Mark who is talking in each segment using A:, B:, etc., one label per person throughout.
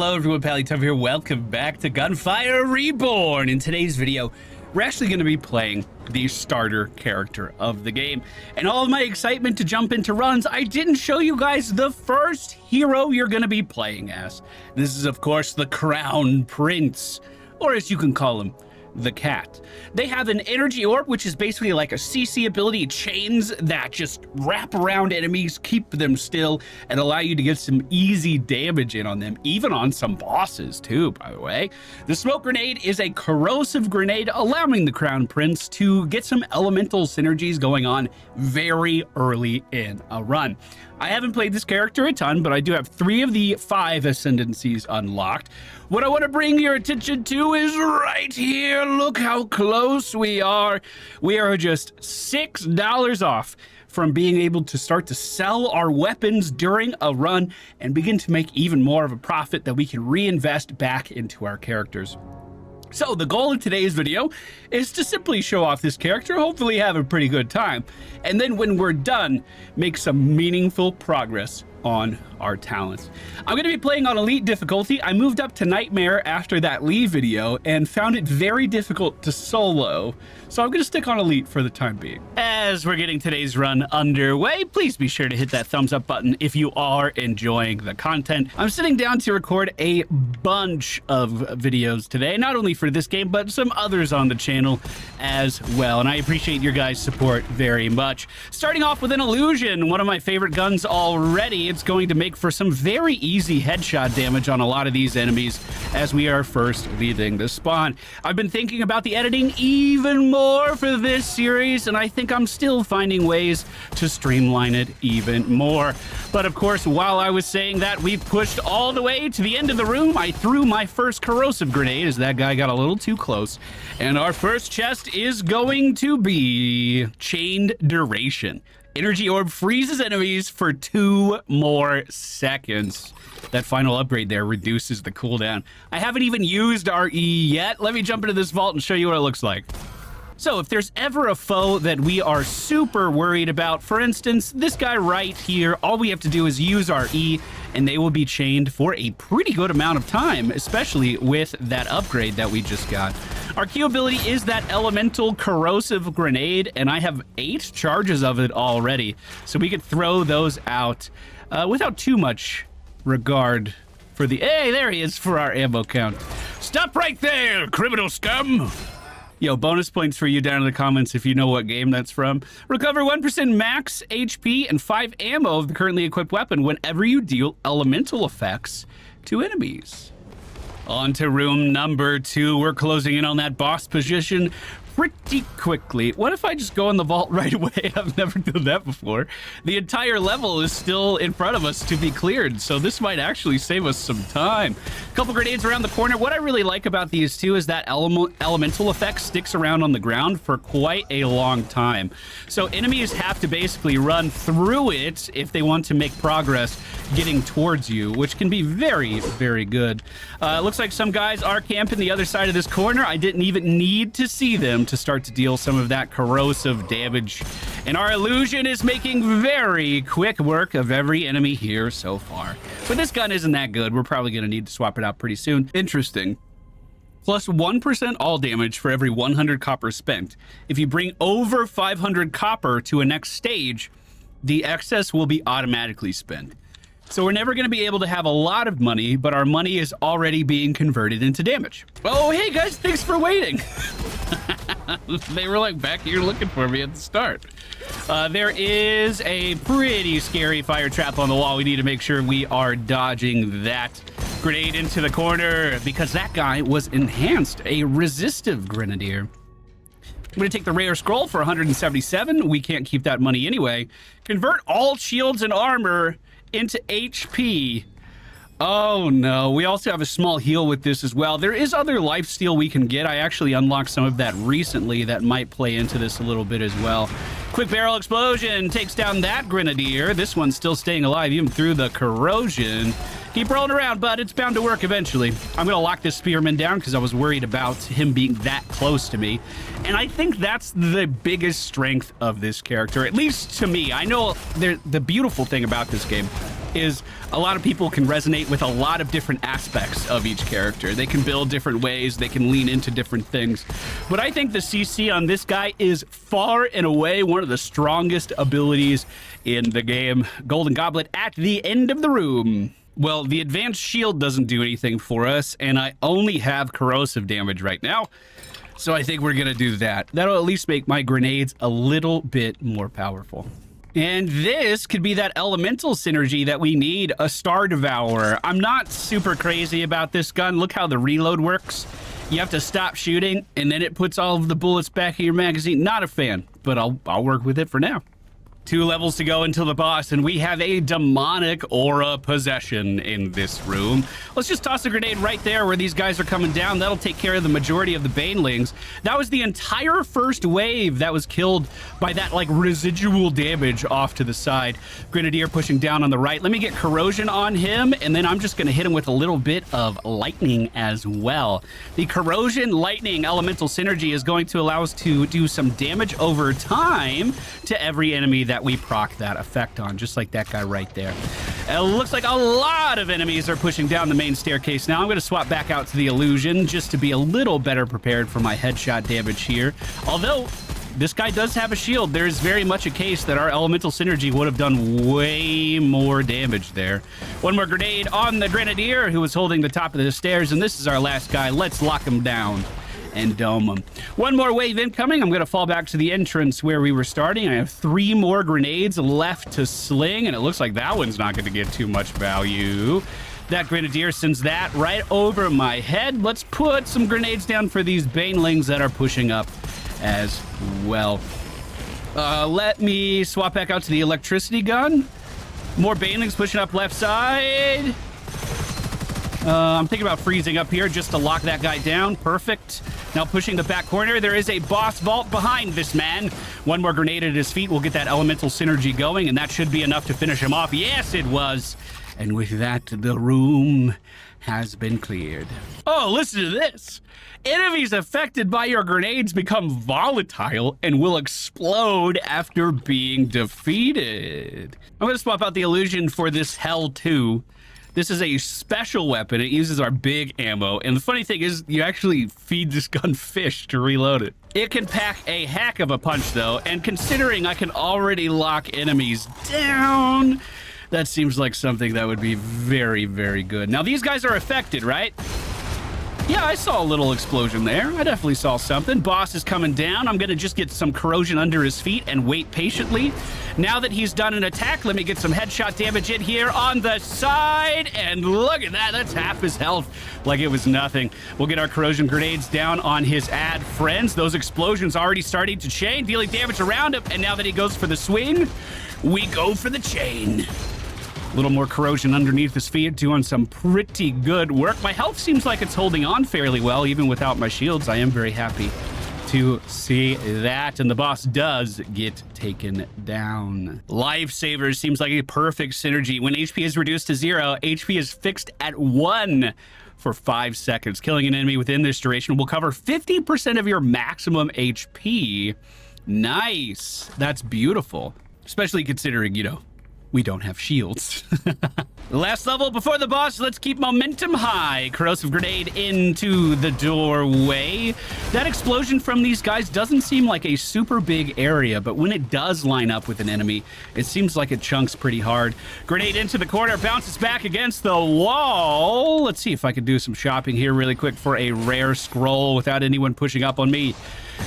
A: Hello everyone, Pallytub here. Welcome back to Gunfire Reborn. In today's video, we're actually going to be playing the starter character of the game. And all of my excitement to jump into runs, I didn't show you guys the first hero you're going to be playing as. This is, of course, the Crown Prince, or as you can call him, the cat. They have an energy orb, which is basically like a CC ability, chains that just wrap around enemies, keep them still, and allow you to get some easy damage in on them, even on some bosses too, by the way. The smoke grenade is a corrosive grenade, allowing the Crown Prince to get some elemental synergies going on very early in a run. I haven't played this character a ton, but I do have 3 of the 5 ascendancies unlocked. What I want to bring your attention to is right here. Look how close we are. We are just $6 off from being able to start to sell our weapons during a run and begin to make even more of a profit that we can reinvest back into our characters. So the goal of today's video is to simply show off this character, hopefully have a pretty good time, and then when we're done, make some meaningful progress on our talents. I'm going to be playing on Elite difficulty. I moved up to Nightmare after that Lee video and found it very difficult to solo, so I'm going to stick on Elite for the time being. As we're getting today's run underway, please be sure to hit that thumbs up button if you are enjoying the content. I'm sitting down to record a bunch of videos today, not only for this game, but some others on the channel as well, and I appreciate your guys' support very much. Starting off with an illusion, one of my favorite guns already. It's going to make for some very easy headshot damage on a lot of these enemies as we are first leaving the spawn. I've been thinking about the editing even more for this series, and I think I'm still finding ways to streamline it even more. But of course, while I was saying that, we've pushed all the way to the end of the room. I threw my first corrosive grenade as that guy got a little too close. And our first chest is going to be Chained Duration. Energy orb freezes enemies for 2 more seconds. That final upgrade there reduces the cooldown. I haven't even used our E yet. Let me jump into this vault and show you what it looks like. So if there's ever a foe that we are super worried about, for instance, this guy right here, all we have to do is use our E and they will be chained for a pretty good amount of time, especially with that upgrade that we just got. Our Q ability is that elemental corrosive grenade, and I have 8 charges of it already, so we could throw those out without too much regard for the... Hey, there he is for our ammo count. Stop right there, criminal scum! Yo, bonus points for you down in the comments if you know what game that's from. Recover 1% max HP and 5 ammo of the currently equipped weapon whenever you deal elemental effects to enemies. On to room number 2. We're closing in on that boss position pretty quickly. What if I just go in the vault right away? I've never done that before. The entire level is still in front of us to be cleared, so this might actually save us some time. A couple grenades around the corner. What I really like about these two is that elemental effect sticks around on the ground for quite a long time. So enemies have to basically run through it if they want to make progress getting towards you, which can be very, very good. Looks like some guys are camping the other side of this corner. I didn't even need to see them to start to deal some of that corrosive damage. And our illusion is making very quick work of every enemy here so far. But this gun isn't that good. We're probably going to need to swap it out pretty soon. Interesting. Plus 1% all damage for every 100 copper spent. If you bring over 500 copper to a next stage, the excess will be automatically spent. So we're never going to be able to have a lot of money, but our money is already being converted into damage. Oh, hey guys, thanks for waiting. They were like back here looking for me at the start. There is a pretty scary fire trap on the wall. We need to make sure we are dodging that grenade into the corner because that guy was enhanced, a resistive grenadier. I'm going to take the rare scroll for 177. We can't keep that money anyway. Convert all shields and armor into HP. Oh no, we also have a small heal with this as well. There is other lifesteal we can get. I actually unlocked some of that recently that might play into this a little bit as well. Quick barrel explosion takes down that grenadier. This one's still staying alive even through the corrosion. Keep rolling around, bud. It's bound to work eventually. I'm gonna lock this spearman down because I was worried about him being that close to me. And I think that's the biggest strength of this character, at least to me. I know the beautiful thing about this game is a lot of people can resonate with a lot of different aspects of each character. They can build different ways, they can lean into different things. But I think the CC on this guy is far and away one of the strongest abilities in the game. Golden Goblet at the end of the room. Well, the advanced shield doesn't do anything for us, and I only have corrosive damage right now. So I think we're gonna do that. That'll at least make my grenades a little bit more powerful. And this could be that elemental synergy that we need, a Star Devourer. I'm not super crazy about this gun. Look how the reload works. You have to stop shooting, and then it puts all of the bullets back in your magazine. Not a fan, but I'll work with it for now. 2 levels to go until the boss, and we have a demonic aura possession in this room. Let's just toss a grenade right there where these guys are coming down. That'll take care of the majority of the banelings. That was the entire first wave that was killed by that like residual damage off to the side. Grenadier pushing down on the right. Let me get corrosion on him, and then I'm just gonna hit him with a little bit of lightning as well. The corrosion lightning elemental synergy is going to allow us to do some damage over time to every enemy that we proc that effect on, just like that guy right there. It looks like a lot of enemies are pushing down the main staircase now. I'm going to swap back out to the illusion just to be a little better prepared for my headshot damage here. Although this guy does have a shield, there's very much a case that our elemental synergy would have done way more damage there. One more grenade on the Grenadier, who was holding the top of the stairs, and this is our last guy. Let's lock him down and dome them. One more wave incoming. I'm going to fall back to the entrance where we were starting. I have 3 more grenades left to sling, and it looks like that one's not going to get too much value. That Grenadier sends that right over my head. Let's put some grenades down for these banelings that are pushing up as well. Let me swap back out to the electricity gun. More banelings pushing up left side. I'm thinking about freezing up here just to lock that guy down. Perfect. Now pushing the back corner. There is a boss vault behind this man. One more grenade at his feet will get that elemental synergy going, and that should be enough to finish him off. Yes, it was. And with that, the room has been cleared. Oh, listen to this. Enemies affected by your grenades become volatile and will explode after being defeated. I'm going to swap out the illusion for this Hell 2. This is a special weapon. It uses our big ammo. And the funny thing is, you actually feed this gun fish to reload it. It can pack a heck of a punch, though. And considering I can already lock enemies down, that seems like something that would be very, very good. Now, these guys are affected, right? Yeah, I saw a little explosion there. I definitely saw something. Boss is coming down. I'm going to just get some corrosion under his feet and wait patiently. Now that he's done an attack, let me get some headshot damage in here on the side. And look at that. That's half his health like it was nothing. We'll get our corrosion grenades down on his ad friends. Those explosions already starting to chain, dealing damage around him. And now that he goes for the swing, we go for the chain. A little more corrosion underneath his feet, doing some pretty good work. My health seems like it's holding on fairly well, even without my shields. I am very happy to see that, and the boss does get taken down. Lifesavers seems like a perfect synergy. When HP is reduced to 0, HP is fixed at 1 for 5 seconds. Killing an enemy within this duration will cover 50% of your maximum HP. Nice. That's beautiful, especially considering, you know, we don't have shields. The last level before the boss, let's keep momentum high. Corrosive grenade into the doorway. That explosion from these guys doesn't seem like a super big area, but when it does line up with an enemy, it seems like it chunks pretty hard. Grenade into the corner, bounces back against the wall. Let's see if I can do some shopping here really quick for a rare scroll without anyone pushing up on me.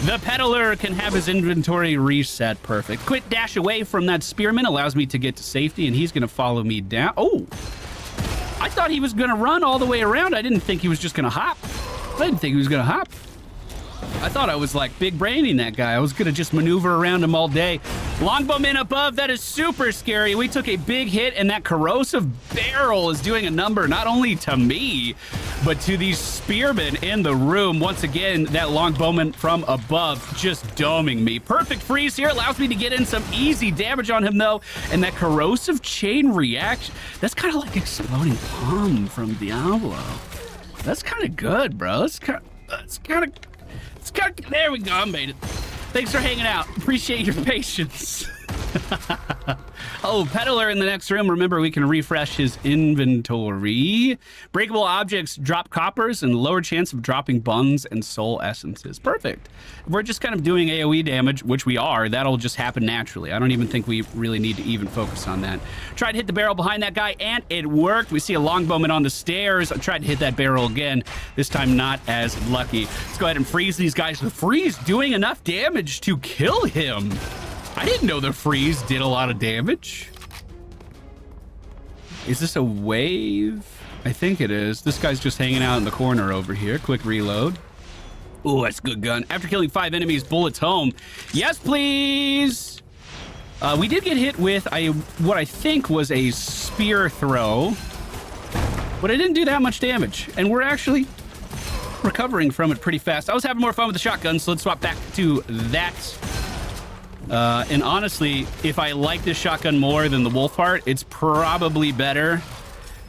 A: The peddler can have his inventory reset. Perfect. Quick dash away from that spearman allows me to get to safety, and he's going to follow me down. Oh, I thought he was going to run all the way around. I didn't think he was just going to hop. I didn't think he was going to hop. I thought I was like big braining that guy. I was going to just maneuver around him all day. Longbowman above, that is super scary. We took a big hit, and that corrosive barrel is doing a number not only to me, but to these spearmen in the room. Once again, that longbowman from above just doming me. Perfect freeze here allows me to get in some easy damage on him, though. And that corrosive chain reaction, that's kind of like exploding palm from Diablo. That's kind of good, bro. That's kind of... There we go, I made it. Thanks for hanging out. Appreciate your patience. Oh, peddler in the next room. Remember, we can refresh his inventory. Breakable objects drop coppers and lower chance of dropping buns and soul essences. Perfect. If we're just kind of doing AoE damage, which we are, that'll just happen naturally. I don't even think we really need to even focus on that. Tried to hit the barrel behind that guy, and it worked. We see a longbowman on the stairs. I tried to hit that barrel again. This time not as lucky. Let's go ahead and freeze these guys. The freeze doing enough damage to kill him. I didn't know the freeze did a lot of damage. Is this a wave? I think it is. This guy's just hanging out in the corner over here. Quick reload. Oh, that's a good gun. After killing 5 enemies, bullets home. Yes, please. We did get hit with what I think was a spear throw, but it didn't do that much damage. And we're actually recovering from it pretty fast. I was having more fun with the shotgun, so let's swap back to that. And honestly, if I like this shotgun more than the Wolfheart, it's probably better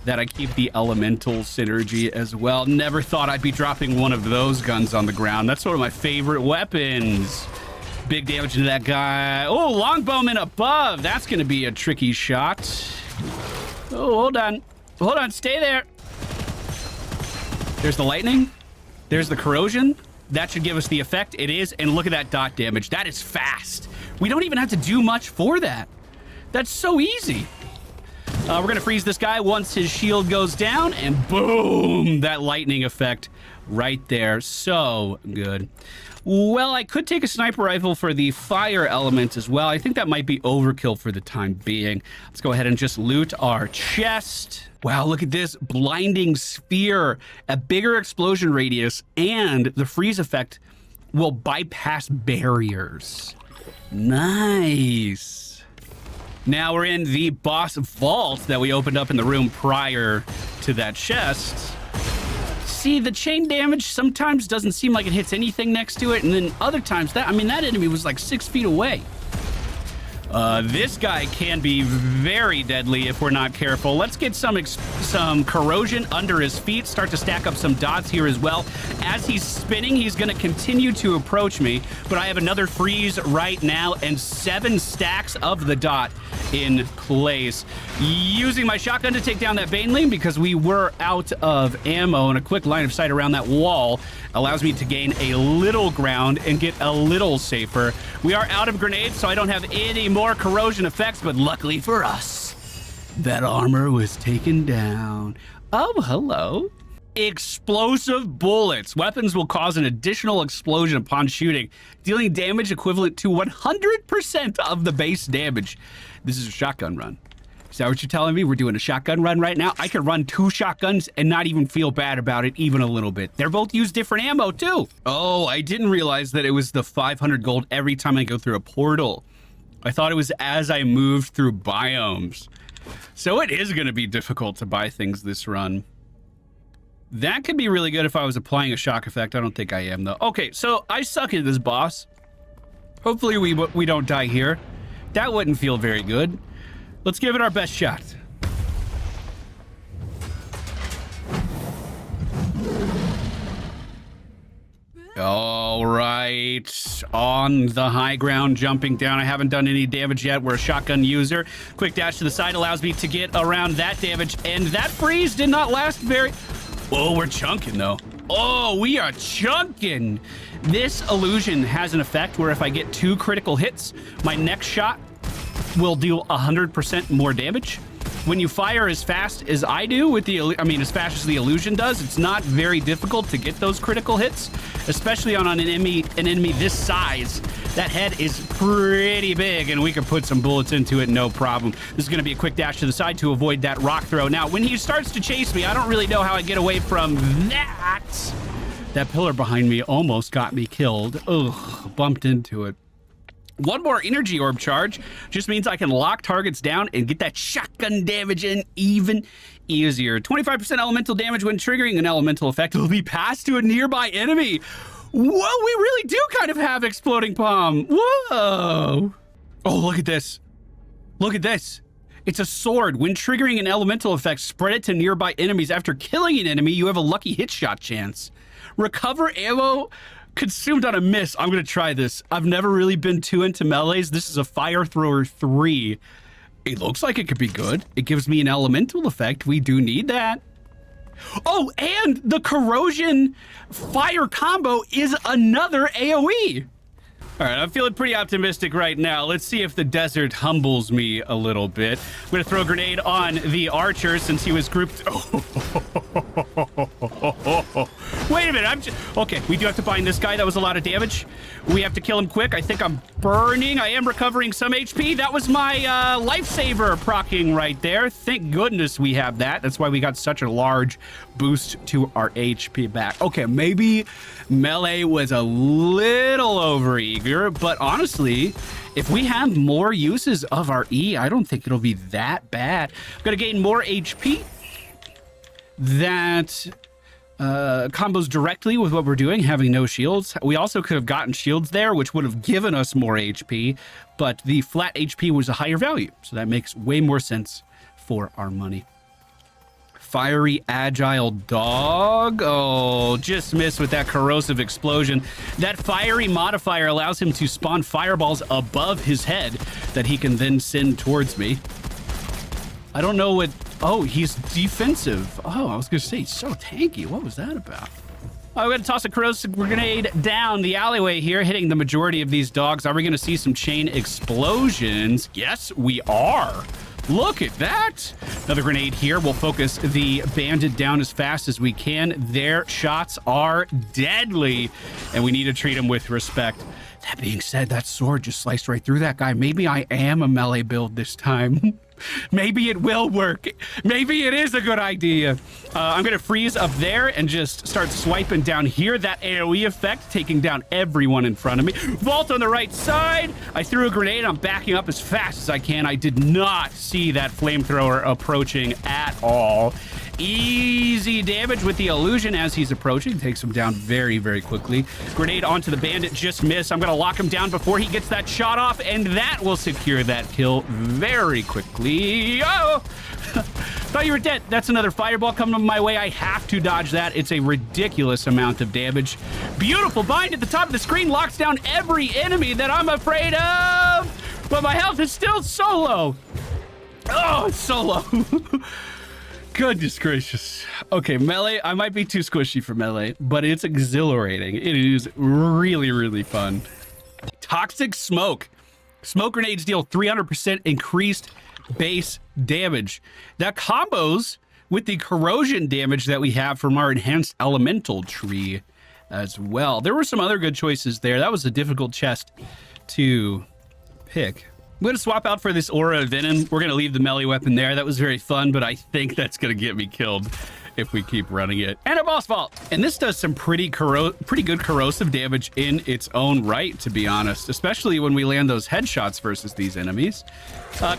A: that I keep the elemental synergy as well. Never thought I'd be dropping one of those guns on the ground. That's one of my favorite weapons. Big damage to that guy. Oh, longbowman above. That's going to be a tricky shot. Oh, hold on. Hold on. Stay there. There's the lightning. There's the corrosion. That should give us the effect. It is. And look at that dot damage. That is fast. We don't even have to do much for that. That's so easy. We're going to freeze this guy once his shield goes down. And boom, that lightning effect right there. So good. Well, I could take a sniper rifle for the fire element as well. I think that might be overkill for the time being. Let's go ahead and just loot our chest. Wow, look at this. Blinding sphere. A bigger explosion radius, and the freeze effect will bypass barriers. Nice. Now we're in the boss vault that we opened up in the room prior to that chest. See, the chain damage sometimes doesn't seem like it hits anything next to it, and then other times, that enemy was like 6 feet away. This guy can be very deadly if we're not careful. Let's get some corrosion under his feet, start to stack up some dots here as well. As he's spinning, he's going to continue to approach me, but I have another freeze right now and 7 stacks of the dot in place. Using my shotgun to take down that Baneling because we were out of ammo, and a quick line of sight around that wall allows me to gain a little ground and get a little safer. We are out of grenades, so I don't have any more corrosion effects, but luckily for us, that armor was taken down. Oh, hello. Explosive bullets. Weapons will cause an additional explosion upon shooting, dealing damage equivalent to 100% of the base damage. This is a shotgun run. Is that what you're telling me? We're doing a shotgun run right now? I could run 2 shotguns and not even feel bad about it even a little bit. They're both use different ammo too. Oh, I didn't realize that it was the 500 gold every time I go through a portal. I thought it was as I moved through biomes. So it is going to be difficult to buy things this run. That could be really good if I was applying a shock effect. I don't think I am though. Okay, so I suck at this boss. Hopefully we don't die here. That wouldn't feel very good. Let's give it our best shot. All right, on the high ground, jumping down. I haven't done any damage yet. We're a shotgun user. Quick dash to the side allows me to get around that damage, and that freeze did not last very... Oh, we're chunking though. Oh, we are chunking. This illusion has an effect where if I get 2 critical hits, my next shot will do 100% more damage. When you fire as fast as I do with the, as fast as the illusion does, it's not very difficult to get those critical hits, especially on an enemy this size. That head is pretty big, and we can put some bullets into it, no problem. This is going to be a quick dash to the side to avoid that rock throw. Now, when he starts to chase me, I don't really know how I get away from that. That pillar behind me almost got me killed. Ugh, bumped into it. One more energy orb charge just means I can lock targets down and get that shotgun damage in even easier. 25% elemental damage when triggering an elemental effect will be passed to a nearby enemy. Whoa, we really do kind of have exploding palm. Whoa. Oh, look at this. Look at this. It's a sword. When triggering an elemental effect, spread it to nearby enemies. After killing an enemy, you have a lucky hit shot chance. Recover ammo consumed on a miss. I'm going to try this. I've never really been too into melees. This is a fire thrower 3. It looks like it could be good. It gives me an elemental effect. We do need that. Oh, and the corrosion fire combo is another AoE. All right, I'm feeling pretty optimistic right now. Let's see if the desert humbles me a little bit. I'm gonna throw a grenade on the archer since he was grouped. Wait a minute, okay, we do have to bind this guy. That was a lot of damage. We have to kill him quick. I think I'm burning. I am recovering some HP. That was my lifesaver proccing right there. Thank goodness we have that. That's why we got such a large boost to our HP back. Okay, maybe melee was a little overeager, but honestly, if we have more uses of our E, I don't think it'll be that bad. I'm gonna gain more HP. That combos directly with what we're doing, having no shields. We also could have gotten shields there, which would have given us more HP, but the flat HP was a higher value, so that makes way more sense for our money. Fiery Agile Dog. Oh, just missed with that corrosive explosion. That fiery modifier allows him to spawn fireballs above his head that he can then send towards me. I don't know what... Oh, he's defensive. Oh, I was going to say, he's so tanky. What was that about? I'm going to toss a corrosive grenade down the alleyway here, hitting the majority of these dogs. Are we going to see some chain explosions? Yes, we are. Look at that. Another grenade here. We'll focus the bandit down as fast as we can. Their shots are deadly, and we need to treat them with respect. That being said, that sword just sliced right through that guy. Maybe I am a melee build this time. Maybe it will work. Maybe it is a good idea. I'm going to freeze up there and just start swiping down here. That AoE effect, taking down everyone in front of me. Vault on the right side. I threw a grenade. I'm backing up as fast as I can. I did not see that flamethrower approaching at all. Easy damage with the illusion as he's approaching. Takes him down very, very quickly. Grenade onto the bandit, just missed. I'm going to lock him down before he gets that shot off, and that will secure that kill very quickly. Oh! Thought you were dead. That's another fireball coming my way. I have to dodge that. It's a ridiculous amount of damage. Beautiful bind at the top of the screen. Locks down every enemy that I'm afraid of. But my health is still so low. Oh, it's so low. Goodness gracious. Okay, melee. I might be too squishy for melee, but it's exhilarating. It is really, really fun. Toxic smoke. Smoke grenades deal 300% increased base damage. That combos with the corrosion damage that we have from our enhanced elemental tree as well. There were some other good choices there. That was a difficult chest to pick. I'm going to swap out for this Aura of Venom. We're going to leave the melee weapon there. That was very fun, but I think that's going to get me killed if we keep running it. And a boss vault. And this does some pretty good corrosive damage in its own right, to be honest, especially when we land those headshots versus these enemies.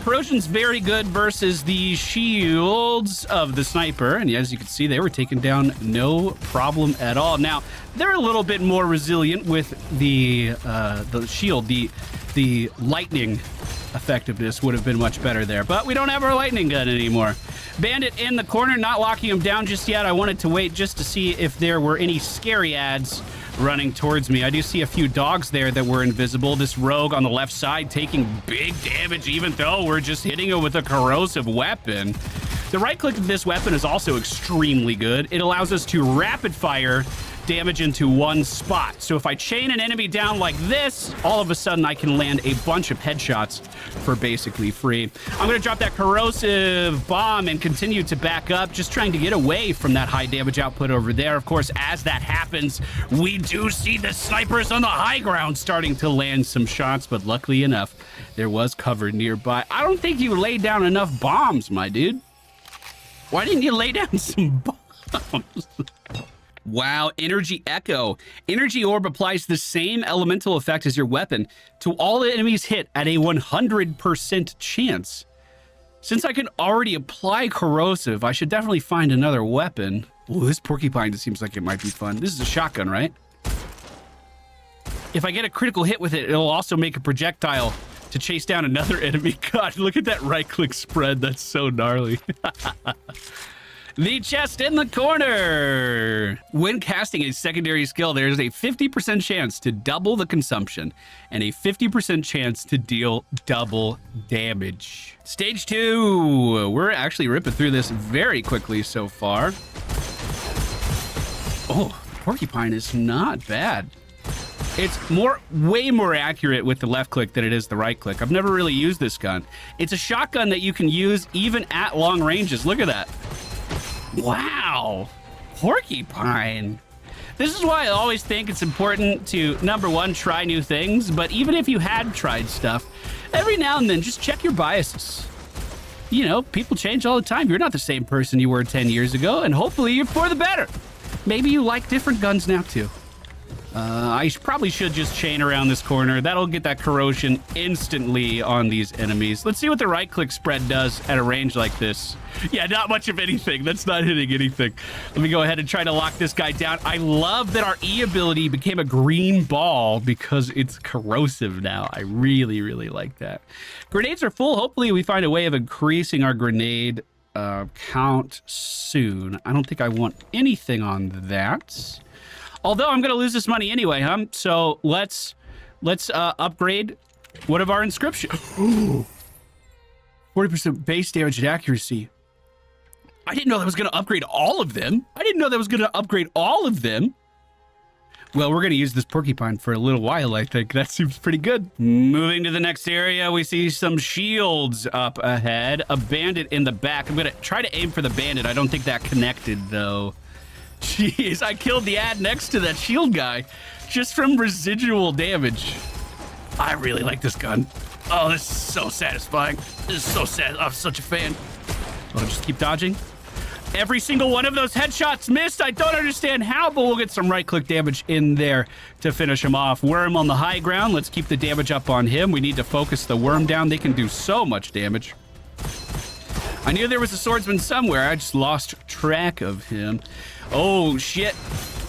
A: Corrosion's very good versus the shields of the sniper. And as you can see, they were taken down no problem at all. Now, they're a little bit more resilient with the shield. The lightning effectiveness would have been much better there, but we don't have our lightning gun anymore. Bandit in the corner, not locking him down just yet. I wanted to wait just to see if there were any scary ads running towards me. I do see a few dogs there that were invisible. This rogue on the left side taking big damage, even though we're just hitting it with a corrosive weapon. The right click of this weapon is also extremely good. It allows us to rapid fire damage into one spot. So if I chain an enemy down like this, all of a sudden I can land a bunch of headshots for basically free. I'm going to drop that corrosive bomb and continue to back up, just trying to get away from that high damage output over there. Of course, as that happens, we do see the snipers on the high ground starting to land some shots, but luckily enough, there was cover nearby. I don't think you laid down enough bombs, my dude. Why didn't you lay down some bombs? Wow, Energy Echo. Energy Orb applies the same elemental effect as your weapon to all enemies hit at a 100% chance. Since I can already apply corrosive, I should definitely find another weapon. Ooh, this porcupine just seems like it might be fun. This is a shotgun, right? If I get a critical hit with it, it'll also make a projectile to chase down another enemy. God, look at that right-click spread. That's so gnarly. The chest in the corner. When casting a secondary skill, there's a 50% chance to double the consumption and a 50% chance to deal double damage. Stage 2. We're actually ripping through this very quickly so far. Oh, Porcupine is not bad. It's way more accurate with the left click than it is the right click. I've never really used this gun. It's a shotgun that you can use even at long ranges. Look at that. Wow, Porcupine. This is why I always think it's important to, number one, try new things, but even if you had tried stuff, every now and then just check your biases. You know, people change all the time. You're not the same person you were 10 years ago, and hopefully you're for the better. Maybe you like different guns now too. I probably should just chain around this corner. That'll get that corrosion instantly on these enemies. Let's see what the right-click spread does at a range like this. Yeah, not much of anything. That's not hitting anything. Let me go ahead and try to lock this guy down. I love that our E ability became a green ball because it's corrosive now. I really, really like that. Grenades are full. Hopefully we find a way of increasing our grenade count soon. I don't think I want anything on that. Although I'm going to lose this money anyway, huh? So let's upgrade one of our inscriptions. 40% base damage and accuracy. I didn't know that was going to upgrade all of them. Well, we're going to use this Porcupine for a little while, I think. That seems pretty good. Moving to the next area, we see some shields up ahead. A bandit in the back. I'm going to try to aim for the bandit. I don't think that connected, though. Jeez, I killed the ad next to that shield guy just from residual damage. I really like this gun. Oh, this is so satisfying. This is so sad. I'm such a fan. I'll just keep dodging. Every single one of those headshots missed. I don't understand how, but we'll get some right-click damage in there to finish him off. Worm on the high ground. Let's keep the damage up on him. We need to focus the worm down. They can do so much damage. I knew there was a swordsman somewhere. I just lost track of him. Oh, shit.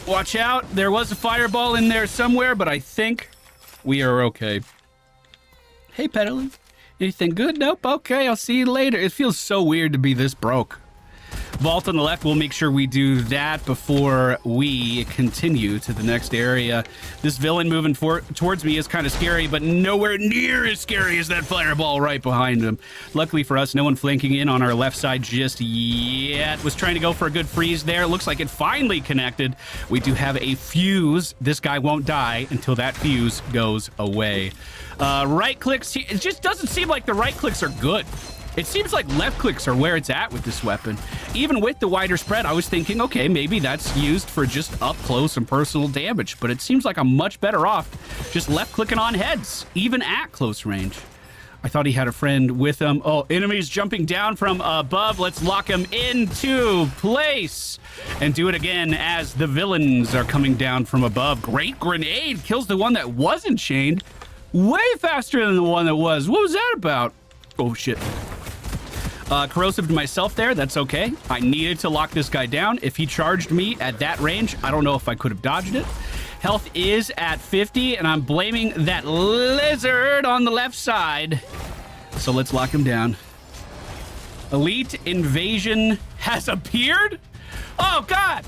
A: Watch out. There was a fireball in there somewhere, but I think we are okay. Hey, Peddling. Anything good? Nope. Okay, I'll see you later. It feels so weird to be this broke. Vault on the left, we'll make sure we do that before we continue to the next area. This villain moving towards me is kind of scary, but nowhere near as scary as that fireball right behind him. Luckily for us, no one flanking in on our left side just yet. Was trying to go for a good freeze there. Looks like it finally connected. We do have a fuse. This guy won't die until that fuse goes away. Right clicks, it just doesn't seem like the right clicks are good. It seems like left clicks are where it's at with this weapon. Even with the wider spread, I was thinking, okay, maybe that's used for just up close and personal damage, but it seems like I'm much better off just left clicking on heads, even at close range. I thought he had a friend with him. Oh, enemies jumping down from above. Let's lock him into place and do it again as the villains are coming down from above. Great grenade kills the one that wasn't chained way faster than the one that was. What was that about? Oh, shit. Corrosive to myself there. That's okay. I needed to lock this guy down. If he charged me at that range, I don't know if I could have dodged it. Health is at 50, and I'm blaming that lizard on the left side. So let's lock him down. Elite Invasion has appeared? Oh, God.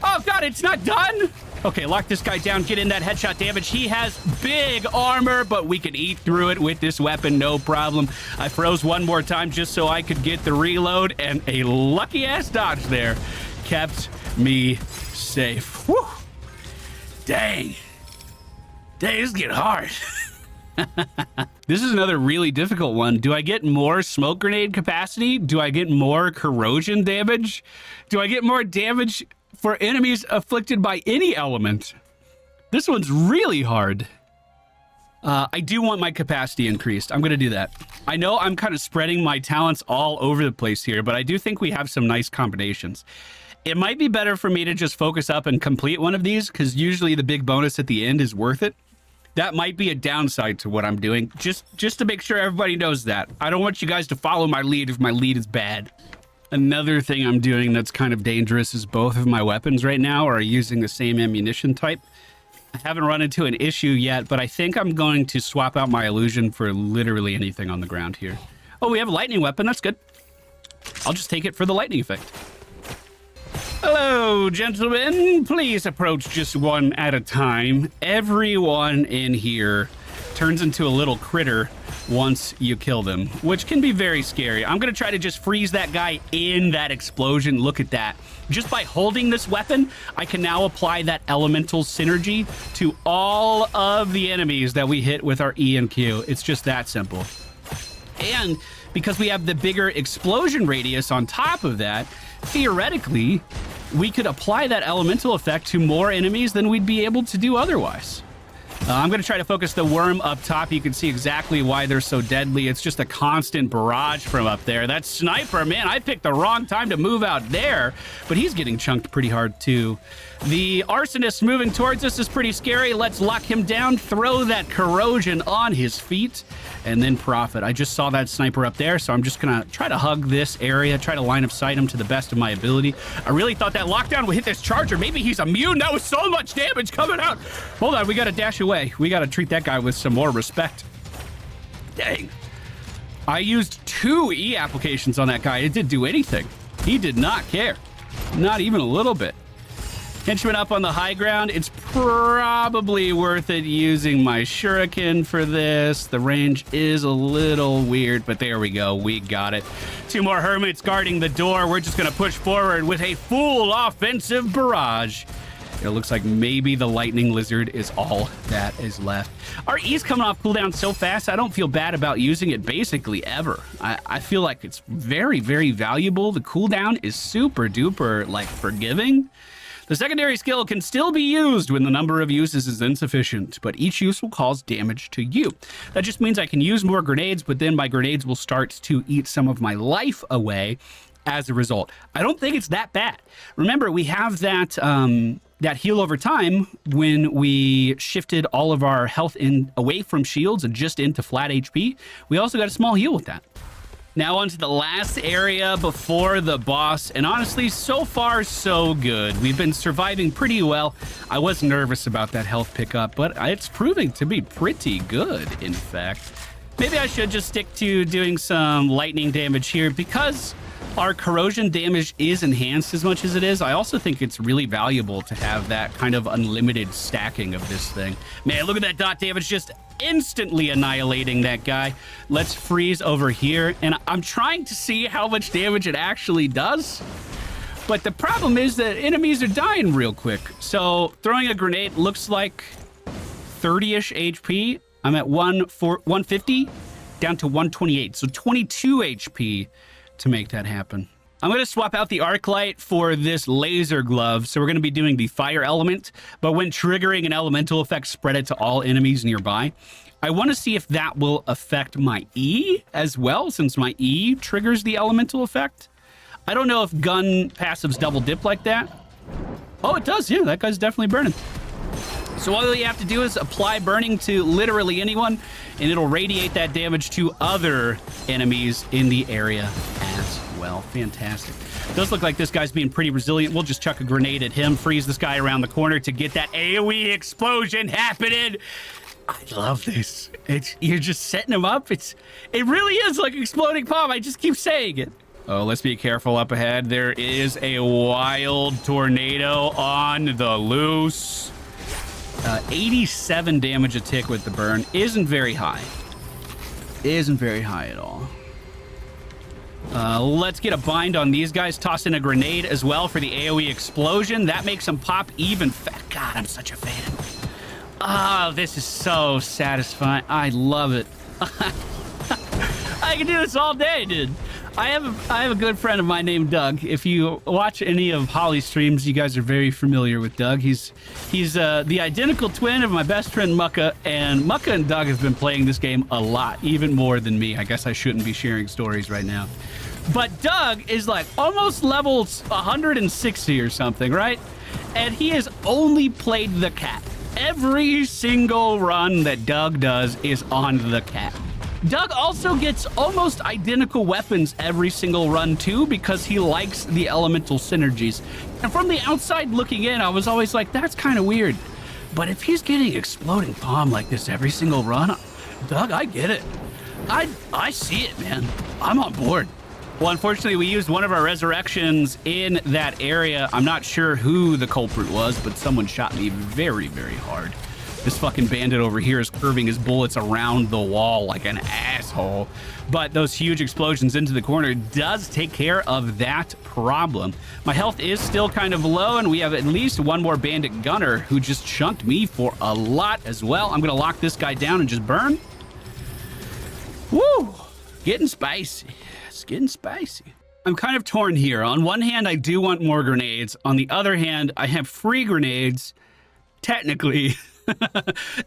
A: Oh, God, it's not done? Okay, lock this guy down, get in that headshot damage. He has big armor, but we can eat through it with this weapon, no problem. I froze one more time just so I could get the reload, and a lucky-ass dodge there kept me safe. Whew. Dang. Dang, this is getting hard. This is another really difficult one. Do I get more smoke grenade capacity? Do I get more corrosion damage? Do I get more damage for enemies afflicted by any element? This one's really hard. I do want my capacity increased. I'm going to do that. I know I'm kind of spreading my talents all over the place here, but I do think we have some nice combinations. It might be better for me to just focus up and complete one of these, because usually the big bonus at the end is worth it. That might be a downside to what I'm doing, just to make sure everybody knows that. I don't want you guys to follow my lead if my lead is bad. Another thing I'm doing that's kind of dangerous is both of my weapons right now are using the same ammunition type. I haven't run into an issue yet, but I think I'm going to swap out my illusion for literally anything on the ground here. Oh, we have a lightning weapon. That's good. I'll just take it for the lightning effect. Hello, gentlemen. Please approach just one at a time. Everyone in here turns into a little critter once you kill them, which can be very scary. I'm going to try to just freeze that guy in that explosion. Look at that. Just by holding this weapon, I can now apply that elemental synergy to all of the enemies that we hit with our E and Q. It's just that simple. And because we have the bigger explosion radius on top of that, theoretically, we could apply that elemental effect to more enemies than we'd be able to do otherwise. I'm going to try to focus the worm up top. You can see exactly why they're so deadly. It's just a constant barrage from up there. That sniper, man, I picked the wrong time to move out there, but he's getting chunked pretty hard too. The arsonist moving towards us is pretty scary. Let's lock him down, throw that corrosion on his feet, and then profit. I just saw that sniper up there, so I'm just going to try to hug this area, try to line of sight him to the best of my ability. I really thought that lockdown would hit this charger. Maybe he's immune. That was so much damage coming out. Hold on, we got to dash away. We got to treat that guy with some more respect. Dang. I used 2 E applications on that guy. It didn't do anything. He did not care. Not even a little bit. Henchman up on the high ground. It's probably worth it using my shuriken for this. The range is a little weird, but there we go. We got it. 2 more hermits guarding the door. We're just going to push forward with a full offensive barrage. It looks like maybe the lightning lizard is all that is left. Our E's coming off cooldown so fast, I don't feel bad about using it basically ever. I feel like it's very, very valuable. The cooldown is super duper, like, forgiving. The secondary skill can still be used when the number of uses is insufficient, but each use will cause damage to you. That just means I can use more grenades, but then my grenades will start to eat some of my life away as a result. I don't think it's that bad. Remember, we have that that heal over time when we shifted all of our health in away from shields and just into flat HP. We also got a small heal with that. Now onto the last area before the boss, and honestly, so far so good. We've been surviving pretty well. I was nervous about that health pickup, but it's proving to be pretty good, in fact. Maybe I should just stick to doing some lightning damage here because our corrosion damage is enhanced as much as it is. I also think it's really valuable to have that kind of unlimited stacking of this thing. Man, look at that dot damage just instantly annihilating that guy. Let's freeze over here, and I'm trying to see how much damage it actually does. But the problem is that enemies are dying real quick. So throwing a grenade looks like 30-ish HP. I'm at 150 down to 128, so 22 HP to make that happen. I'm going to swap out the arc light for this laser glove. So we're going to be doing the fire element, but when triggering an elemental effect, spread it to all enemies nearby. I want to see if that will affect my E as well, since my E triggers the elemental effect. I don't know if gun passives double dip like that. Oh, it does. Yeah, that guy's definitely burning. So all you have to do is apply burning to literally anyone, and it'll radiate that damage to other enemies in the area as well. Fantastic. Does look like this guy's being pretty resilient. We'll just chuck a grenade at him, freeze this guy around the corner to get that AoE explosion happening. I love this. You're just setting him up. It really is like exploding palm. I just keep saying it. Oh, let's be careful up ahead. There is a wild tornado on the loose. 87 damage a tick with the burn isn't very high. Isn't very high at all. Let's get a bind on these guys. Toss in a grenade as well for the AoE explosion. That makes them pop even God, I'm such a fan. Oh, this is so satisfying. I love it. I can do this all day, dude. I have a good friend of mine named Doug. If you watch any of Holly's streams, you guys are very familiar with Doug. He's the identical twin of my best friend Mucka, and Mucka and Doug have been playing this game a lot, even more than me. I guess I shouldn't be sharing stories right now. But Doug is like almost level 160 or something, right? And he has only played the cat. Every single run that Doug does is on the cat. Doug also gets almost identical weapons every single run too, because he likes the elemental synergies. And from the outside looking in, I was always like, that's kind of weird. But if he's getting exploding palm like this every single run, Doug, I get it. I see it, man. I'm on board. Well, unfortunately, we used one of our resurrections in that area. I'm not sure who the culprit was, but someone shot me very, very hard. This fucking bandit over here is curving his bullets around the wall like an asshole. But those huge explosions into the corner does take care of that problem. My health is still kind of low, and we have at least one more bandit gunner who just chunked me for a lot as well. I'm going to lock this guy down and just burn. Woo! Getting spicy. It's getting spicy. I'm kind of torn here. On one hand, I do want more grenades. On the other hand, I have free grenades, technically.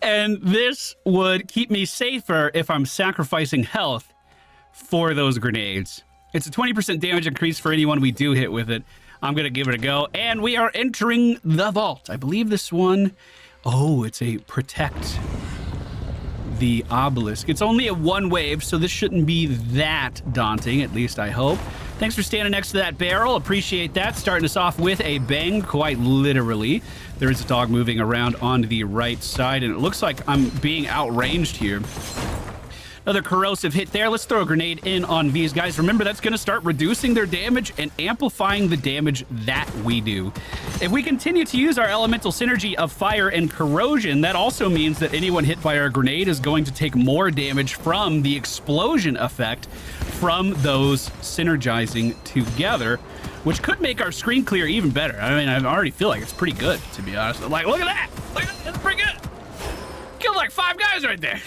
A: And this would keep me safer if I'm sacrificing health for those grenades. It's a 20% damage increase for anyone we do hit with it. I'm going to give it a go. And we are entering the vault. I believe this one... Oh, it's a protect the obelisk. It's only a one wave, so this shouldn't be that daunting, at least I hope. Thanks for standing next to that barrel. Appreciate that. Starting us off with a bang, quite literally. There is a dog moving around on the right side, and it looks like I'm being outranged here. Another corrosive hit there. Let's throw a grenade in on these guys. Remember, that's going to start reducing their damage and amplifying the damage that we do. If we continue to use our elemental synergy of fire and corrosion, that also means that anyone hit by our grenade is going to take more damage from the explosion effect from those synergizing together, which could make our screen clear even better. I mean, I already feel like it's pretty good, to be honest. Like, look at that! Look at that! That's pretty good! Killed like 5 guys right there!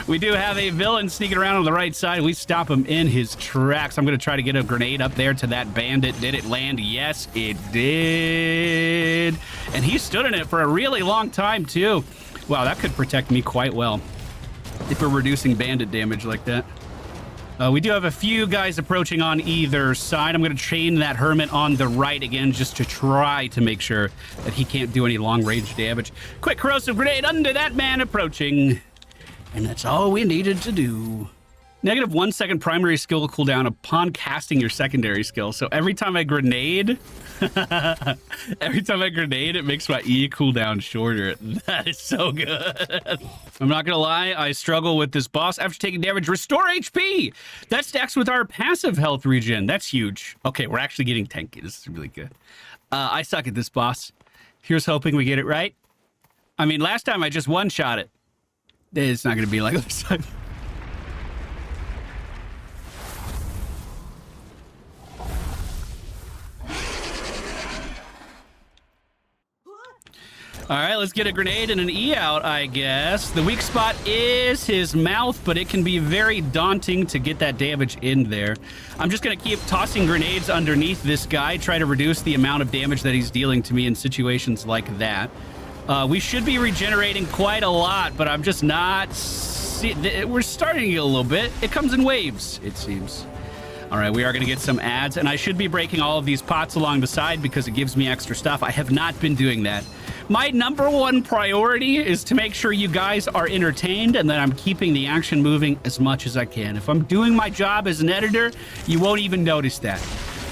A: We do have a villain sneaking around on the right side. We stop him in his tracks. I'm going to try to get a grenade up there to that bandit. Did it land? Yes, it did. And he stood in it for a really long time, too. Wow, that could protect me quite well if we're reducing bandit damage like that. We do have a few guys approaching on either side. I'm going to chain that hermit on the right again just to try to make sure that he can't do any long-range damage. Quick corrosive grenade under that man approaching. And that's all we needed to do. Negative 1 second primary skill cooldown upon casting your secondary skill. So every time I grenade, it makes my E cooldown shorter. That is so good. I'm not gonna lie, I struggle with this boss. After taking damage, restore HP. That stacks with our passive health regen. That's huge. Okay, we're actually getting tanky. This is really good. I suck at this boss. Here's hoping we get it right. I mean, last time I just one-shot it. It's not gonna be like this time. All right, let's get a grenade and an E out, I guess. The weak spot is his mouth, but it can be very daunting to get that damage in there. I'm just going to keep tossing grenades underneath this guy, try to reduce the amount of damage that he's dealing to me in situations like that. We should be regenerating quite a lot, but I'm just not... We're starting to get a little bit. It comes in waves, it seems. All right, we are going to get some ads, and I should be breaking all of these pots along the side because it gives me extra stuff. I have not been doing that. My #1 priority is to make sure you guys are entertained and that I'm keeping the action moving as much as I can. If I'm doing my job as an editor, you won't even notice that.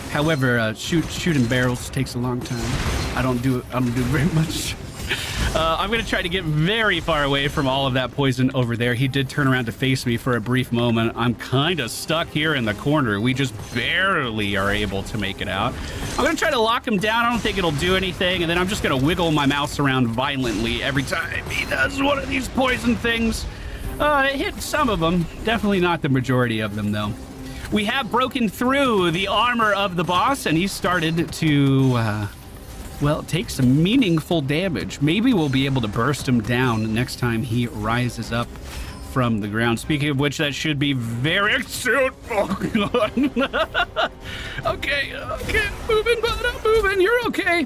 A: However, shooting barrels takes a long time. I don't do very much. I'm going to try to get very far away from all of that poison over there. He did turn around to face me for a brief moment. I'm kind of stuck here in the corner. We just barely are able to make it out. I'm going to try to lock him down. I don't think it'll do anything. And then I'm just going to wiggle my mouse around violently every time he does one of these poison things. It hit some of them. Definitely not the majority of them, though. We have broken through the armor of the boss, and he started to... well, take some meaningful damage. Maybe we'll be able to burst him down next time he rises up from the ground. Speaking of which, that should be very soon. Oh, God. Okay, moving, but I'm moving. You're okay.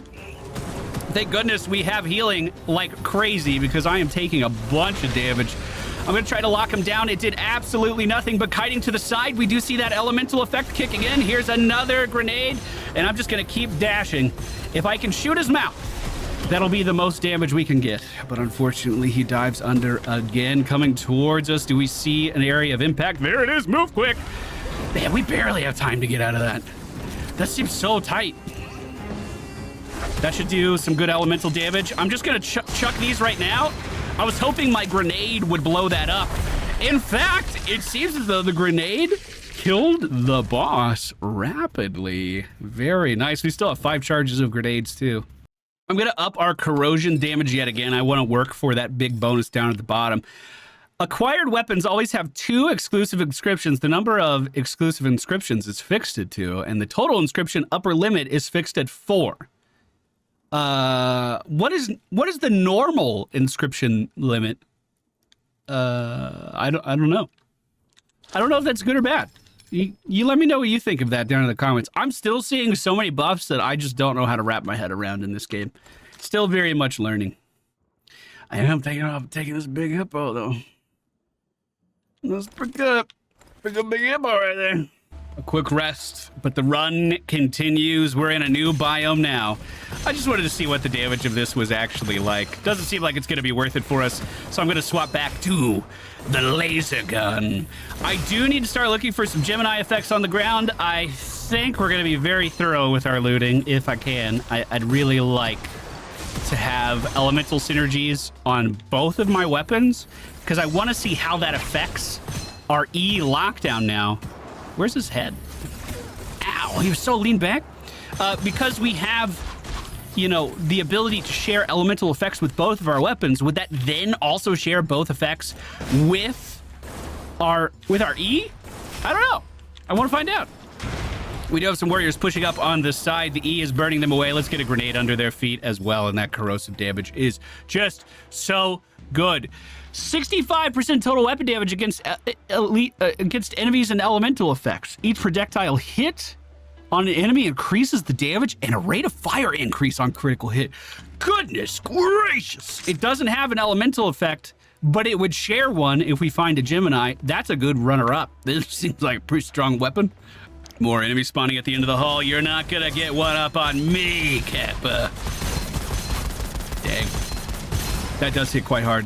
A: Thank goodness we have healing like crazy because I am taking a bunch of damage. I'm going to try to lock him down. It did absolutely nothing, but kiting to the side, we do see that elemental effect kicking in. Here's another grenade, and I'm just going to keep dashing. If I can shoot his mouth, that'll be the most damage we can get. But unfortunately, he dives under again, coming towards us. Do we see an area of impact? There it is. Move quick. Man, we barely have time to get out of that. That seems so tight. That should do some good elemental damage. I'm just going to chuck these right now. I was hoping my grenade would blow that up. In fact, it seems as though the grenade killed the boss rapidly. Very nice. We still have 5 charges of grenades too. I'm going to up our corrosion damage yet again. I want to work for that big bonus down at the bottom. Acquired weapons always have 2 exclusive inscriptions. The number of exclusive inscriptions is fixed at 2, and the total inscription upper limit is fixed at 4. What is the normal inscription limit? I don't know. I don't know if that's good or bad. You let me know what you think of that down in the comments. I'm still seeing so many buffs that I just don't know how to wrap my head around in this game. Still very much learning. I am thinking of taking this big hippo though. Let's pick up big hippo right there. A quick rest, but the run continues. We're in a new biome now. I just wanted to see what the damage of this was actually like. Doesn't seem like it's going to be worth it for us, so I'm going to swap back to the laser gun. I do need to start looking for some Gemini effects on the ground. I think we're going to be very thorough with our looting, if I can. I'd really like to have elemental synergies on both of my weapons, because I want to see how that affects our E lockdown now. Where's his head? Ow, he was so lean back. Because we have, you know, the ability to share elemental effects with both of our weapons, would that then also share both effects with our E? I don't know. I want to find out. We do have some warriors pushing up on the side. The E is burning them away. Let's get a grenade under their feet as well, and that corrosive damage is just so good. 65% total weapon damage against against enemies and elemental effects. Each projectile hit on an enemy increases the damage, and a rate of fire increase on critical hit. Goodness gracious! It doesn't have an elemental effect, but it would share one if we find a Gemini. That's a good runner-up. This seems like a pretty strong weapon. More enemies spawning at the end of the hall. You're not gonna get one up on me, Kappa. Dang. That does hit quite hard.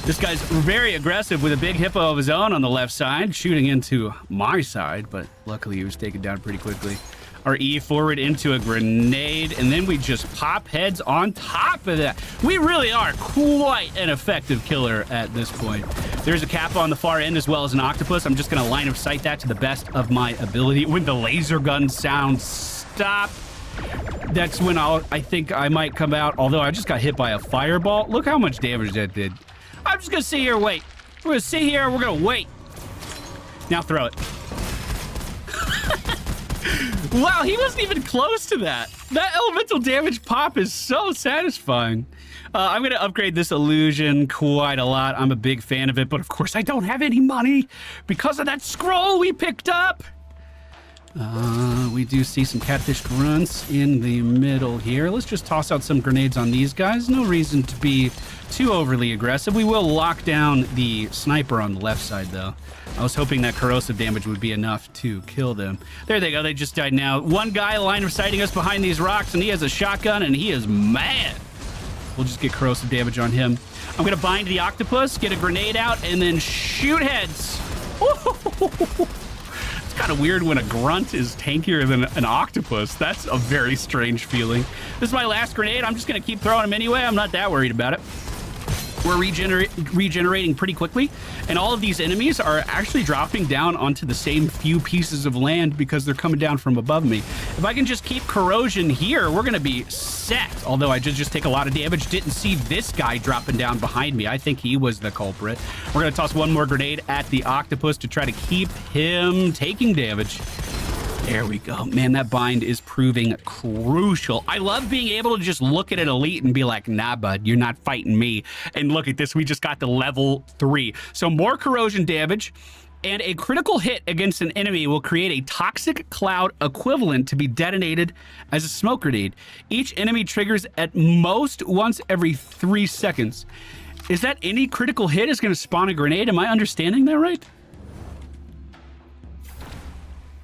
A: This guy's very aggressive with a big hippo of his own on the left side, shooting into my side, but luckily he was taken down pretty quickly. Our E forward into a grenade, and then we just pop heads on top of that. We really are quite an effective killer at this point. There's a Kappa on the far end as well as an octopus. I'm just going to line of sight that to the best of my ability. When the laser gun sounds stop, that's when I think I might come out, although I just got hit by a fireball. Look how much damage that did. I'm just gonna sit here and wait. We're gonna sit here and we're gonna wait. Now throw it. Wow, he wasn't even close to that. That elemental damage pop is so satisfying. I'm gonna upgrade this illusion quite a lot. I'm a big fan of it, but of course I don't have any money because of that scroll we picked up. We do see some catfish grunts in the middle here. Let's just toss out some grenades on these guys. No reason to be too overly aggressive. We will lock down the sniper on the left side, though. I was hoping that corrosive damage would be enough to kill them. There they go. They just died now. One guy line of sighting us behind these rocks, and he has a shotgun, and he is mad. We'll just get corrosive damage on him. I'm going to bind the octopus, get a grenade out, and then shoot heads. It's kind of weird when a grunt is tankier than an octopus. That's a very strange feeling. This is my last grenade. I'm just going to keep throwing them anyway. I'm not that worried about it. We're regenerating pretty quickly, and all of these enemies are actually dropping down onto the same few pieces of land because they're coming down from above me. If I can just keep corrosion here, we're going to be set. Although I just take a lot of damage. Didn't see this guy dropping down behind me. I think he was the culprit. We're going to toss one more grenade at the octopus to try to keep him taking damage. There we go. Man, that bind is proving crucial. I love being able to just look at an elite and be like, nah, bud, you're not fighting me. And look at this. We just got to level 3. So more corrosion damage, and a critical hit against an enemy will create a toxic cloud equivalent to be detonated as a smoke grenade. Each enemy triggers at most once every 3 seconds. Is that any critical hit is going to spawn a grenade? Am I understanding that right?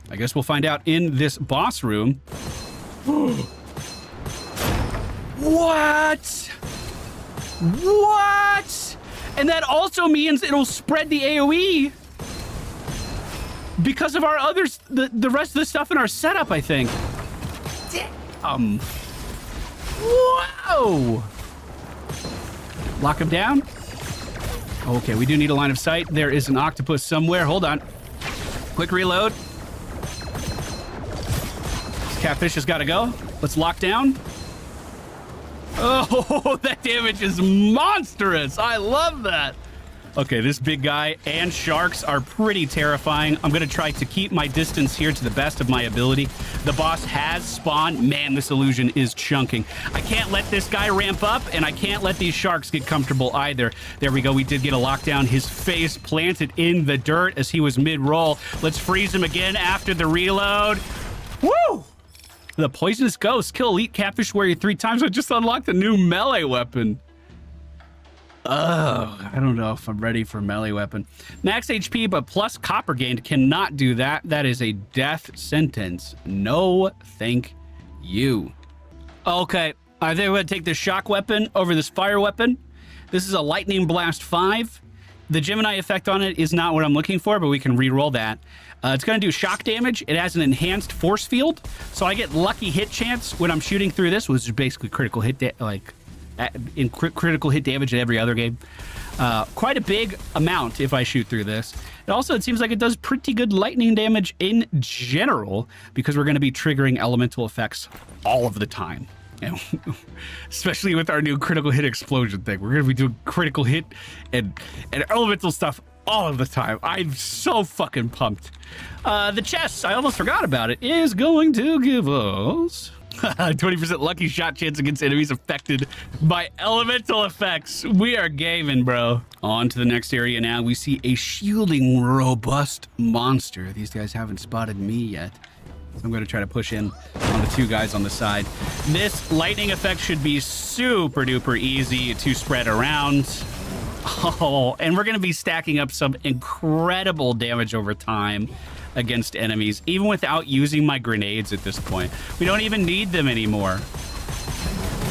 A: I guess we'll find out in this boss room. What? What? And that also means it'll spread the AoE because of our others, the rest of the stuff in our setup, I think. Whoa! Lock him down. Okay, we do need a line of sight. There is an octopus somewhere. Hold on. Quick reload. Catfish has got to go. Let's lock down. Oh, that damage is monstrous. I love that. Okay, this big guy and sharks are pretty terrifying. I'm going to try to keep my distance here to the best of my ability. The boss has spawned. Man, this illusion is chunking. I can't let this guy ramp up, and I can't let these sharks get comfortable either. There we go. We did get a lockdown. His face planted in the dirt as he was mid-roll. Let's freeze him again after the reload. Woo! The Poisonous Ghost. Kill Elite Catfish Warrior 3 times. I just unlocked a new melee weapon. I don't know if I'm ready for melee weapon. Max HP, but plus copper gained. Cannot do that. That is a death sentence. No, thank you. Okay, I think I'm going to take this shock weapon over this fire weapon. This is a Lightning Blast 5. The Gemini effect on it is not what I'm looking for, but we can re-roll that. It's going to do shock damage. It has an enhanced force field, so I get lucky hit chance when I'm shooting through this, which is basically critical hit, critical hit damage in every other game. Quite a big amount if I shoot through this. It seems like it does pretty good lightning damage in general, because we're going to be triggering elemental effects all of the time. Especially with our new critical hit explosion thing. We're going to be doing critical hit and elemental stuff all of the time. I'm so fucking pumped. The chest, I almost forgot about it, is going to give us 20% lucky shot chance against enemies affected by elemental effects. We are gaming, bro. On to the next area now. We see a shielding robust monster. These guys haven't spotted me yet. So I'm going to try to push in on the 2 guys on the side. This lightning effect should be super duper easy to spread around. Oh, and we're going to be stacking up some incredible damage over time against enemies, even without using my grenades at this point. We don't even need them anymore.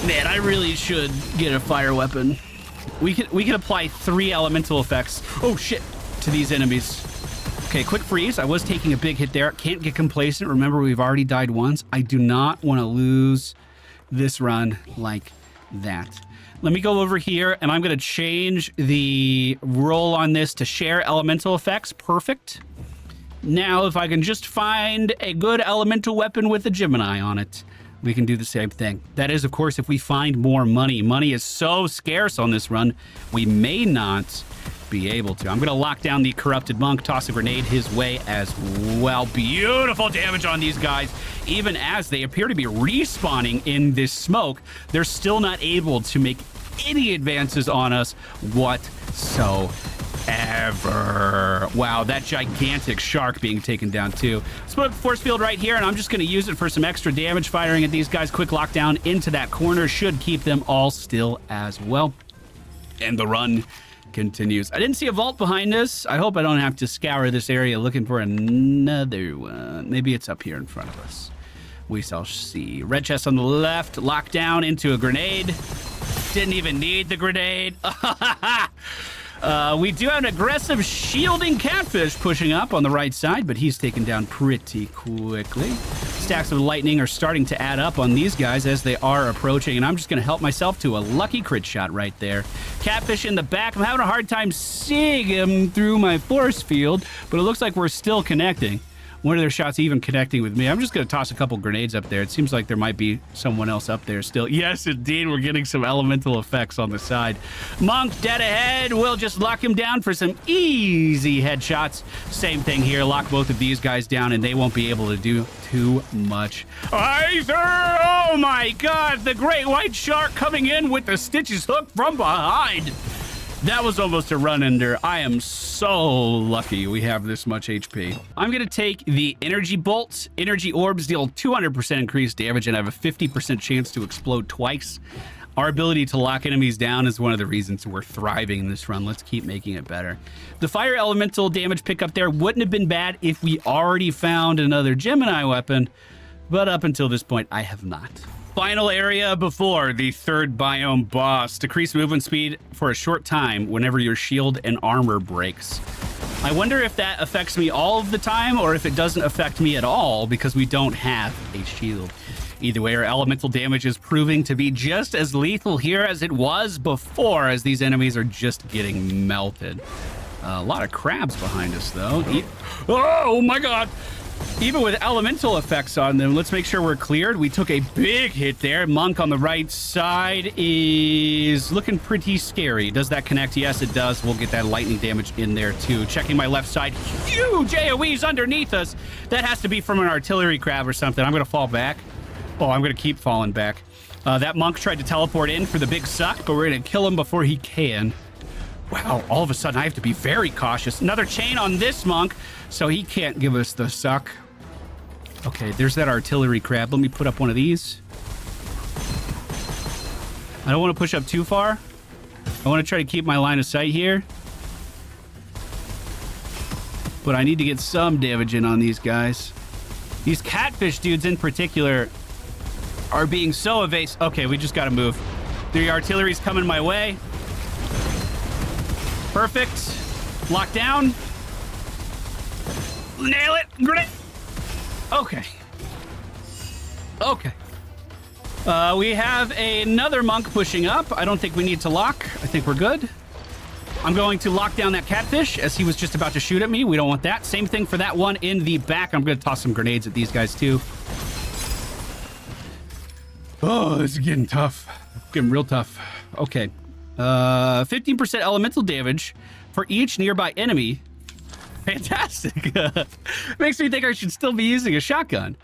A: Man, I really should get a fire weapon. We can apply 3 elemental effects, oh shit, to these enemies. Okay, quick freeze. I was taking a big hit there. Can't get complacent. Remember, we've already died once. I do not want to lose this run like that. Let me go over here, and I'm going to change the roll on this to share elemental effects. Perfect. Now, if I can just find a good elemental weapon with a Gemini on it, we can do the same thing. That is, of course, if we find more money. Money is so scarce on this run, we may not be able to. I'm going to lock down the Corrupted Monk, toss a grenade his way as well. Beautiful damage on these guys. Even as they appear to be respawning in this smoke, they're still not able to make any advances on us whatsoever. Wow, that gigantic shark being taken down too. Smoke force field right here, and I'm just going to use it for some extra damage. Firing at these guys. Quick lockdown into that corner should keep them all still as well. And the run continues. I didn't see a vault behind us. I hope I don't have to scour this area looking for another one. Maybe it's up here in front of us. We shall see. Red chest on the left. Locked down into a grenade. Didn't even need the grenade. We do have an aggressive shielding catfish pushing up on the right side, but he's taken down pretty quickly. Stacks of lightning are starting to add up on these guys as they are approaching, and I'm just going to help myself to a lucky crit shot right there. Catfish in the back. I'm having a hard time seeing him through my force field, but it looks like we're still connecting. One of their shots even connecting with me. I'm just going to toss a couple grenades up there. It seems like there might be someone else up there still. Yes, indeed. We're getting some elemental effects on the side. Monk dead ahead. We'll just lock him down for some easy headshots. Same thing here. Lock both of these guys down, and they won't be able to do too much. Either. Oh, my God. The great white shark coming in with the stitches hook from behind. That was almost a run ender. I am so lucky we have this much HP. I'm going to take the energy bolts. Energy orbs deal 200% increased damage and have a 50% chance to explode twice. Our ability to lock enemies down is one of the reasons we're thriving in this run. Let's keep making it better. The fire elemental damage pickup there wouldn't have been bad if we already found another Gemini weapon, but up until this point, I have not. Final area before the 3rd biome boss. Decrease movement speed for a short time whenever your shield and armor breaks. I wonder if that affects me all of the time or if it doesn't affect me at all because we don't have a shield. Either way, our elemental damage is proving to be just as lethal here as it was before, as these enemies are just getting melted. A lot of crabs behind us, though. Oh, my God. Even with elemental effects on them, let's make sure we're cleared. We took a big hit there. Monk on the right side is looking pretty scary. Does that connect? Yes, it does. We'll get that lightning damage in there, too. Checking my left side. Huge AoEs underneath us. That has to be from an artillery crab or something. I'm going to fall back. Oh, I'm going to keep falling back. That monk tried to teleport in for the big suck, but we're going to kill him before he can. Wow, all of a sudden I have to be very cautious. Another chain on this monk, so he can't give us the suck. Okay, there's that artillery crab. Let me put up one of these. I don't want to push up too far. I want to try to keep my line of sight here. But I need to get some damage in on these guys. These catfish dudes in particular are being so evasive. Okay, we just got to move. The artillery's coming my way. Perfect. Lock down. Nail it. Grenade. Okay. Okay. We have another monk pushing up. I don't think we need to lock. I think we're good. I'm going to lock down that catfish as he was just about to shoot at me. We don't want that. Same thing for that one in the back. I'm going to toss some grenades at these guys too. Oh, this is getting tough. Getting real tough. Okay. 15% elemental damage for each nearby enemy. Fantastic. Makes me think I should still be using a shotgun.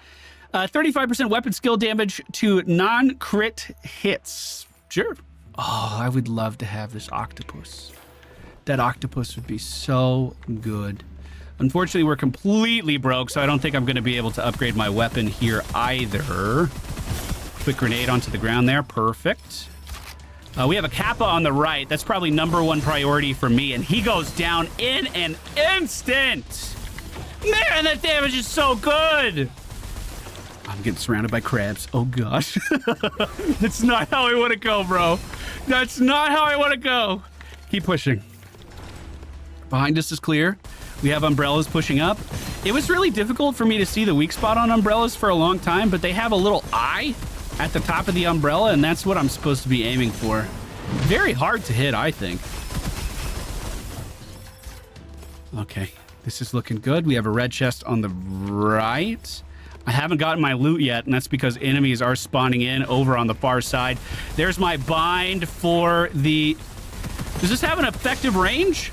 A: 35% weapon skill damage to non-crit hits. Sure. Oh, I would love to have this octopus. That octopus would be so good. Unfortunately, we're completely broke, so I don't think I'm going to be able to upgrade my weapon here either. Quick grenade onto the ground there. Perfect. We have a Kappa on the right. That's probably #1 priority for me, and he goes down in an instant. Man, that damage is so good. I'm getting surrounded by crabs. Oh, gosh. That's not how I want to go, bro. That's not how I want to go. Keep pushing. Behind us is clear. We have umbrellas pushing up. It was really difficult for me to see the weak spot on umbrellas for a long time, but they have a little eye at the top of the umbrella, and that's what I'm supposed to be aiming for. Very hard to hit, I think. Okay, this is looking good. We have a red chest on the right. I haven't gotten my loot yet, and that's because enemies are spawning in over on the far side. There's my bind for the... Does this have an effective range?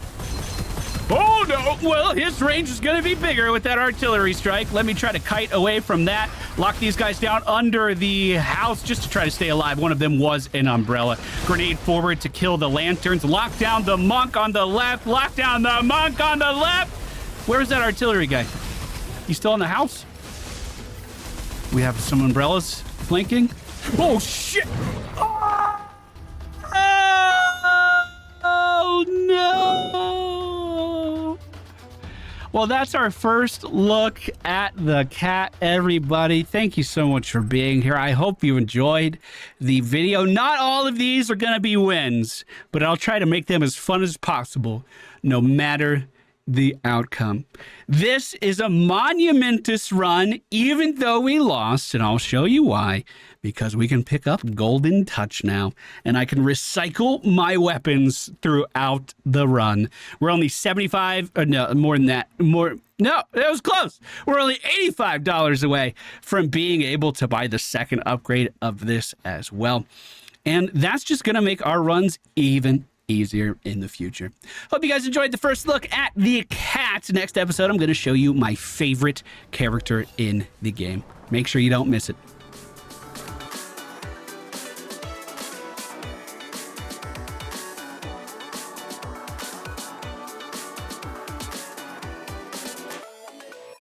A: Oh, no. Well, his range is going to be bigger with that artillery strike. Let me try to kite away from that. Lock these guys down under the house just to try to stay alive. One of them was an umbrella. Grenade forward to kill the lanterns. Lock down the monk on the left. Lock down the monk on the left. Where's that artillery guy? He's still in the house? We have some umbrellas flanking. Oh, shit. Oh, no. Well, that's our first look at the cat, everybody. Thank you so much for being here. I hope you enjoyed the video. Not all of these are going to be wins, but I'll try to make them as fun as possible, no matter the outcome. This is a monumentous run, even though we lost, and I'll show you why. Because we can pick up Golden Touch now, and I can recycle my weapons throughout the run. We're only 75, no, more than that. No, that was close. We're only $85 away from being able to buy the second upgrade of this as well. And that's just going to make our runs even easier in the future. Hope you guys enjoyed the first look at the cat. Next episode, I'm going to show you my favorite character in the game. Make sure you don't miss it.